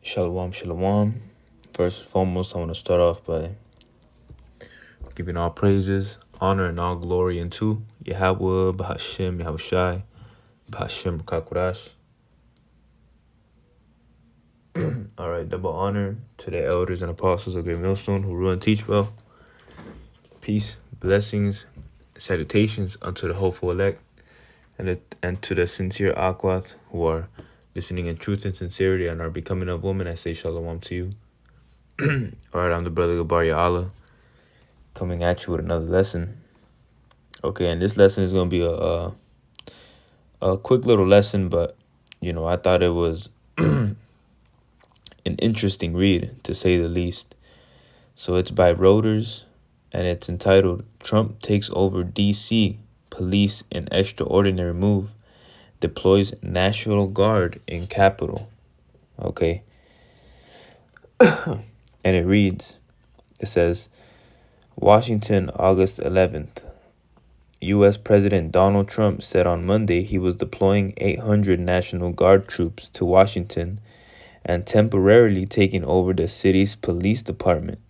Shalom, shalom. First and foremost, I want to start off by giving all praises, honor, and all glory unto Yahweh, Bahashem, Yahushai, Bahashem, Kakurash. All right, double honor to the elders and apostles of Great Millstone who rule and teach well. Peace, blessings, salutations unto the hopeful elect and to the sincere Aquath who are listening in truth and sincerity and are becoming of woman. I say shalom to you. All right, I'm the brother Gabar Allah, coming at you with another lesson. Okay, and this lesson is going to be a quick little lesson, but, I thought it was an interesting read, to say the least. So it's by Reuters, and it's entitled, Trump Takes Over D.C., Police in Extraordinary Move, Deploys National Guard in Capitol. Okay. And it says, Washington, August 11th. U.S. President Donald Trump said on Monday he was deploying 800 National Guard troops to Washington and temporarily taking over the city's police department,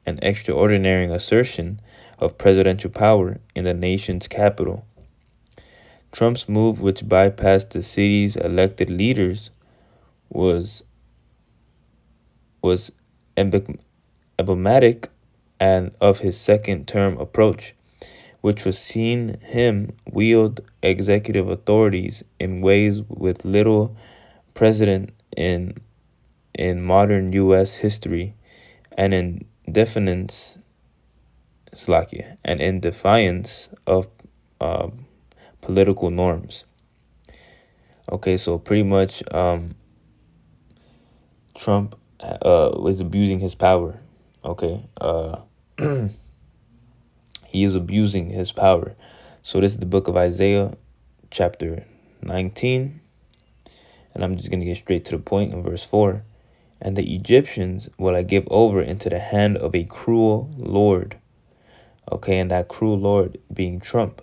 an extraordinary assertion of presidential power in the nation's capital. Trump's move, which bypassed the city's elected leaders, was emblematic and of his second-term approach, which was seen him wield executive authorities in ways with little precedent in modern U.S. history, and in defiance of political norms. Okay, so pretty much Trump was abusing his power. Okay, he is abusing his power. So this is the book of Isaiah, chapter 19, and I'm just going to get straight to the point in verse 4. And the Egyptians will I give over into the hand of a cruel Lord. Okay, and that cruel Lord being Trump.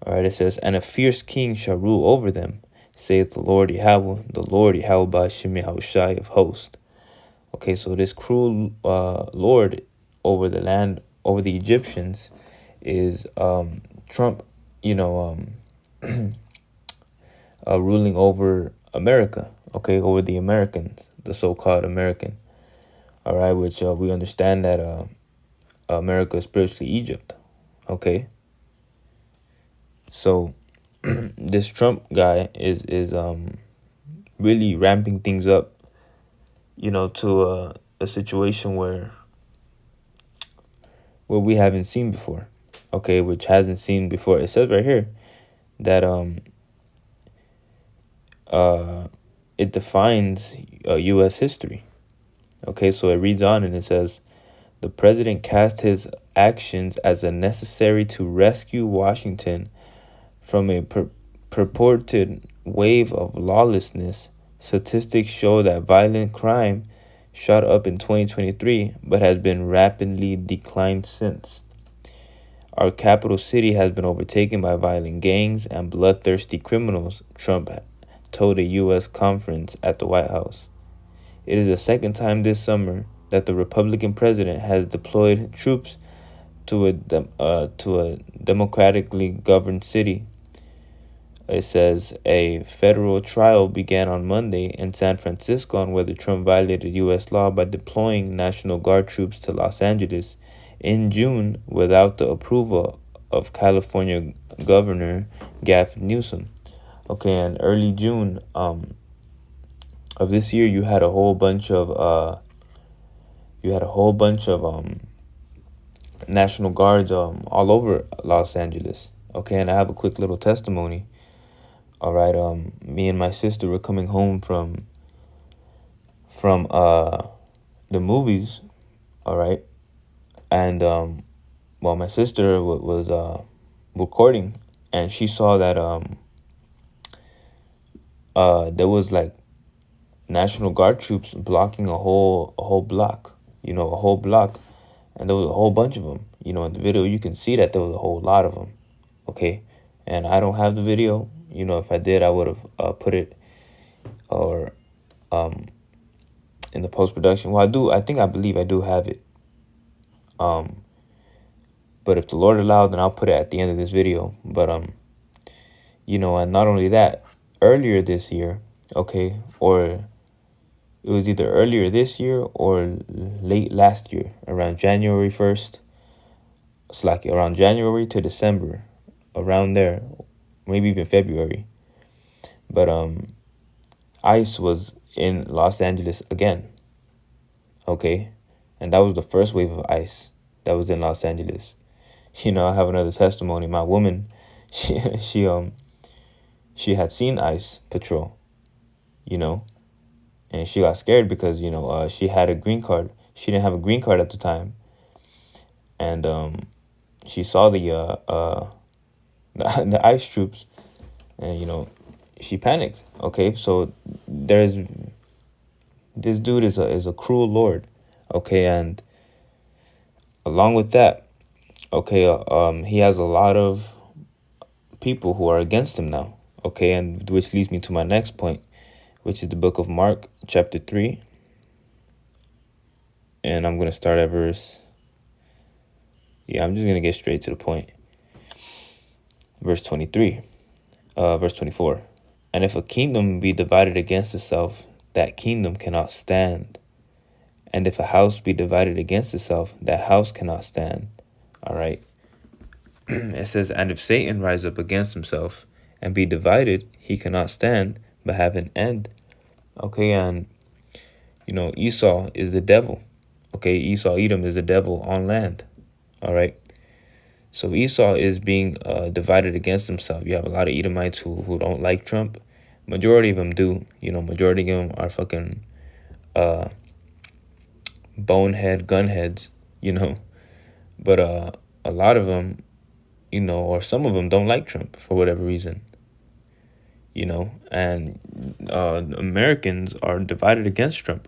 All right, it says, and a fierce king shall rule over them, saith the Lord Yahweh, the Lord Yahweh Ba'ashem Yahushai of hosts. Okay, so this cruel Lord over the land, over the Egyptians, is Trump, ruling over America, okay, over the Americans, the so-called American, all right, which we understand that America is spiritually Egypt, okay. So this Trump guy is really ramping things up, to a situation where we haven't seen before, okay, which hasn't seen before. It says right here that it defines U.S. history. Okay, so it reads on and it says, the president cast his actions as a necessary to rescue Washington from a purported wave of lawlessness. Statistics show that violent crime shot up in 2023, but has been rapidly declined since. Our capital city has been overtaken by violent gangs and bloodthirsty criminals, Trump told a U.S. conference at the White House. It is the second time this summer that the Republican president has deployed troops to a democratically governed city. It says a federal trial began on Monday in San Francisco on whether Trump violated U.S. law by deploying National Guard troops to Los Angeles in June without the approval of California Governor Gavin Newsom. Okay, in early June of this year, you had a whole bunch of National Guards all over Los Angeles. Okay, and I have a quick little testimony. All right, me and my sister were coming home from the movies. All right, and my sister was recording, and she saw that there was like National Guard troops blocking a whole block, a whole block, and there was a whole bunch of them. In the video you can see that there was a whole lot of them. Okay, and I don't have the video. If I did, I would have put it, or in the post-production. Well, I believe I do have it. But if the Lord allowed, then I'll put it at the end of this video. But and not only that, earlier this year, okay, or it was either earlier this year or late last year, around January 1st. It's like around January to December, around there, maybe even February. But ICE was in Los Angeles again. Okay, and that was the first wave of ICE that was in Los Angeles. I have another testimony. My woman, she had seen ICE patrol, and she got scared because she had a green card. She didn't have a green card at the time, and she saw the ICE troops, and she panicked. Okay, so this dude is a cruel lord. Okay, and along with that, okay, he has a lot of people who are against him now. Okay, and which leads me to my next point, which is the book of Mark, chapter 3. And I'm going to start at verse... Yeah, I'm just going to get straight to the point. Verse 23. Verse 24. And if a kingdom be divided against itself, that kingdom cannot stand. And if a house be divided against itself, that house cannot stand. All right. It says, and if Satan rise up against himself and be divided, he cannot stand, but have an end. Okay, and Esau is the devil. Okay, Esau, Edom is the devil on land. All right. So Esau is being divided against himself. You have a lot of Edomites who don't like Trump. Majority of them do. Majority of them are fucking bonehead gunheads. But a lot of them, or some of them don't like Trump for whatever reason. And Americans are divided against Trump.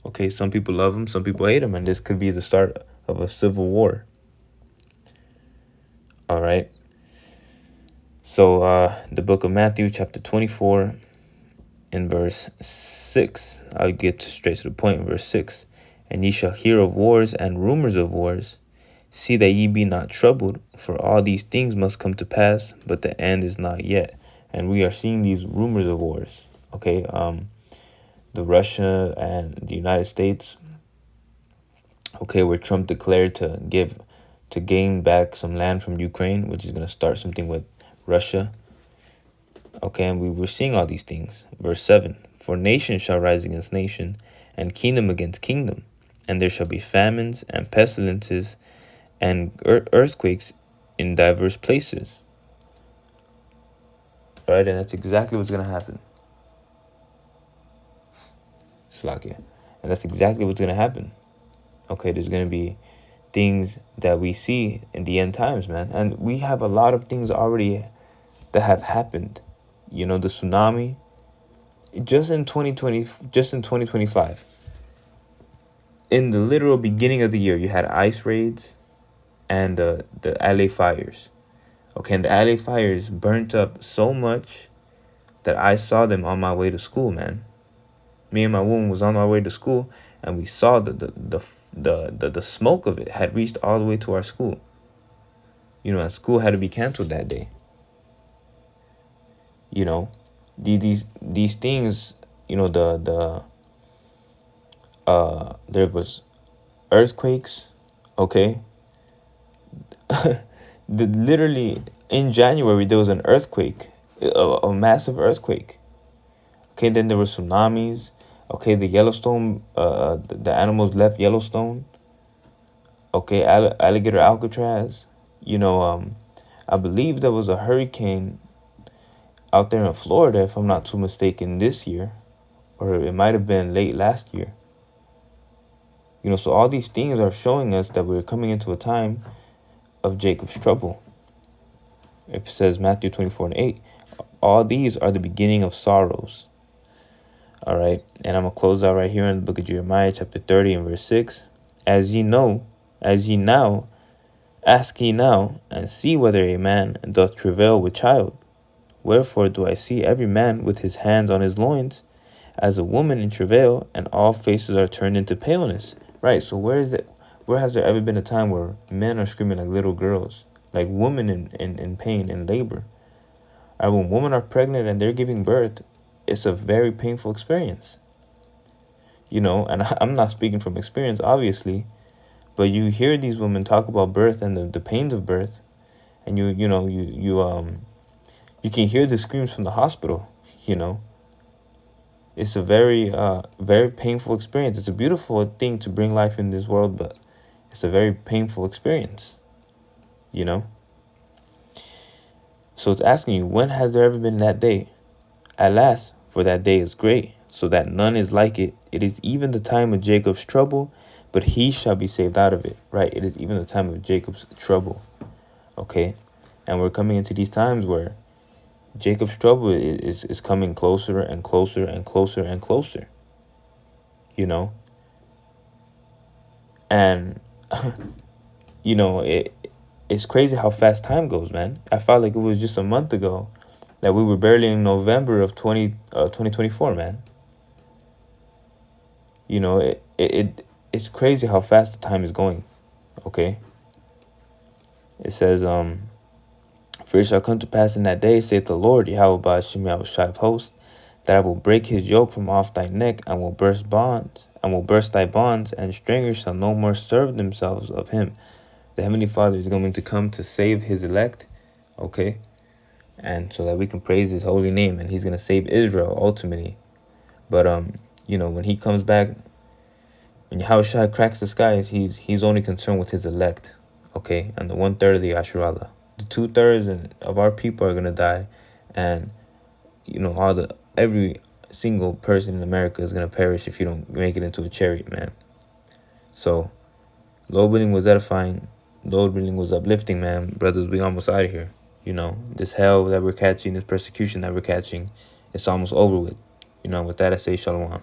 Okay, some people love him, some people hate him, and this could be the start of a civil war. All right. So the book of Matthew, chapter 24, in verse 6, I'll get straight to the point in verse 6. And ye shall hear of wars and rumors of wars. See that ye be not troubled, for all these things must come to pass, but the end is not yet. And we are seeing these rumors of wars. Okay, the Russia and the United States. Okay, where Trump declared to gain back some land from Ukraine, which is going to start something with Russia. Okay, and we're seeing all these things. Verse 7, for nation shall rise against nation, and kingdom against kingdom, and there shall be famines and pestilences and earthquakes in diverse places. All right, and that's exactly what's going to happen. Slakia. And that's exactly what's going to happen. Okay, there's going to be things that we see in the end times, man. And we have a lot of things already that have happened. The tsunami, just in 2025. In the literal beginning of the year, you had ice raids and the LA fires. Okay, and the LA fires burnt up so much that I saw them on my way to school, man. Me and my woman was on our way to school, and we saw the smoke of it had reached all the way to our school. And school had to be canceled that day. These things, there was earthquakes, okay? Literally in January there was an earthquake, a massive earthquake. Okay, then there were tsunamis. Okay, the Yellowstone, the animals left Yellowstone. Okay, alligator Alcatraz. I believe there was a hurricane out there in Florida, if I'm not too mistaken, this year, or it might have been late last year. So all these things are showing us that we're coming into a time of Jacob's trouble. It says Matthew 24:8, all these are the beginning of sorrows. All right, and I'm going to close out right here in the book of Jeremiah, chapter 30 and verse 6. As ye now, ask ye now, and see whether a man doth travail with child. Wherefore do I see every man with his hands on his loins? as a woman in travail, and all faces are turned into paleness. Right. So where has there ever been a time where men are screaming like little girls, like women in pain in labor? Or when women are pregnant and they're giving birth, it's a very painful experience. And I'm not speaking from experience, obviously, but you hear these women talk about birth and the pains of birth, and you can hear the screams from the hospital. It's a very painful experience. It's a beautiful thing to bring life in this world, but it's a very painful experience. So it's asking you, when has there ever been that day? At last, for that day is great, so that none is like it. It is even the time of Jacob's trouble, but he shall be saved out of it. Right? It is even the time of Jacob's trouble. Okay? And we're coming into these times where Jacob's trouble is coming closer and closer and closer and closer. And, it's crazy how fast time goes, man. I felt like it was just a month ago that we were barely in November of 2024, man. It's crazy how fast the time is going. Okay. It says, for it shall come to pass in that day, saith the Lord, Yahweh Ba'ashim Yahushai of hosts, that I will break his yoke from off thy neck, and will burst thy bonds, and strangers shall no more serve themselves of him. The Heavenly Father is going to come to save his elect, okay? And so that we can praise his holy name, and he's going to save Israel ultimately. But, when he comes back, when Yahushua cracks the skies, he's only concerned with his elect, okay? And the 1/3 of the Yasharallah. The 2/3 of our people are going to die, and, every single person in America is going to perish if you don't make it into a chariot, man. So, Lord willing was edifying. Lord willing was uplifting, man. Brothers, we almost out of here. This hell that we're catching, this persecution that we're catching, it's almost over with. With that, I say shalom.